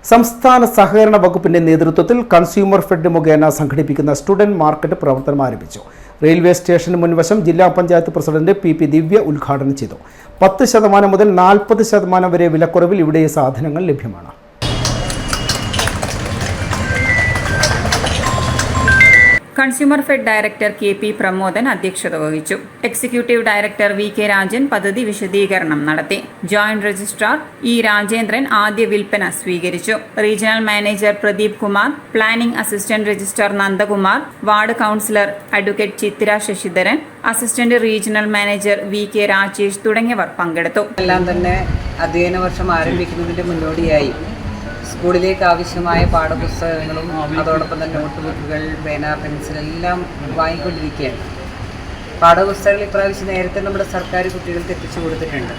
സംസ്ഥാന സഹകരണ വകുപ്പിന്റെ നേതൃത്വത്തിൽ കൺസ്യൂമർ ഫെഡ് മുഖേന സംഘടിപ്പിക്കുന്ന സ്റ്റുഡന്റ് മാർക്കറ്റ് പ്രവർത്തനം ആരംഭിച്ചു. റെയിൽവേ സ്റ്റേഷന് മുൻവശം ജില്ലാ പഞ്ചായത്ത് പ്രസിഡന്റ് പി ദിവ്യ ഉദ്ഘാടനം ചെയ്തു. 10% മുതൽ 40% വരെ വിലക്കുറവിൽ ഇവിടെ സാധനങ്ങൾ ലഭ്യമാണ്. Consumer fed director K P. Pramodan അധ്യക്ഷത വഹിച്ചു. Executive director VK. രാജൻ പദ്ധതി വിശദീകരണം നടത്തി. Joint registrar E. രാജേന്ദ്രൻ ആദ്യ വിൽപ്പന സ്വീകരിച്ചു. Regional manager Pradeep Kumar, planning assistant registrar Nandakumar, ward councillor advocate Chitra Sasidharan, assistant regional manager V K. Rajesh തുടങ്ങിയവർ പങ്കെടുത്തു. എല്ലാം തന്നെ അധ്യയന വർഷം ആരംഭിക്കുന്നതിന്റെ മുന്നോടിയായി സ്കൂളിലേക്ക് ആവശ്യമായ പാഠപുസ്തകങ്ങളും അതോടൊപ്പം തന്നെ നോട്ട് ബുക്കുകൾ, പേന, പെൻസിൽ എല്ലാം വാങ്ങിക്കൊണ്ടിരിക്കുകയാണ്. പാഠപുസ്തകങ്ങൾ ഇപ്രാവശ്യം നേരത്തെ നമ്മുടെ സർക്കാർ കുട്ടികൾക്ക് എത്തിച്ചു കൊടുത്തിട്ടുണ്ട്.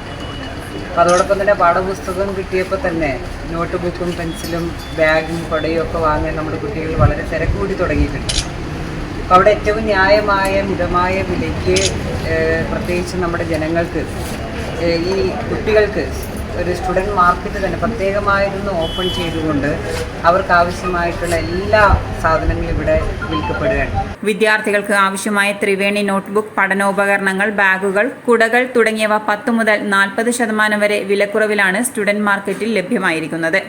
അതോടൊപ്പം തന്നെ പാഠപുസ്തകം കിട്ടിയപ്പോൾ തന്നെ നോട്ട് ബുക്കും പെൻസിലും ബാഗും കൊടയും ഒക്കെ വാങ്ങാൻ നമ്മുടെ കുട്ടികൾ വളരെ തിരക്ക് കൂടി തുടങ്ങിയിട്ടുണ്ട്. അപ്പോൾ അവിടെ ഏറ്റവും ന്യായമായ മിതമായ വിലയ്ക്ക് പ്രത്യേകിച്ച് നമ്മുടെ ജനങ്ങൾക്ക് ഈ കുട്ടികൾക്ക് ഒരു സ്റ്റുഡൻറ് മാർക്കറ്റ് തന്നെ പ്രത്യേകമായിരുന്നു ഓപ്പൺ ചെയ്തുകൊണ്ട് അവർക്ക് ആവശ്യമായിട്ടുള്ള എല്ലാ സാധനങ്ങളും ഇവിടെ വിൽക്കപ്പെടുകയാണ്. വിദ്യാർത്ഥികൾക്ക് ആവശ്യമായ ത്രിവേണി നോട്ട്ബുക്ക്, പഠനോപകരണങ്ങൾ, ബാഗുകൾ, കുടകൾ തുടങ്ങിയവ 10 മുതൽ 40% വരെ വിലക്കുറവിലാണ് സ്റ്റുഡന്റ് മാർക്കറ്റിൽ ലഭ്യമായിരിക്കുന്നത്.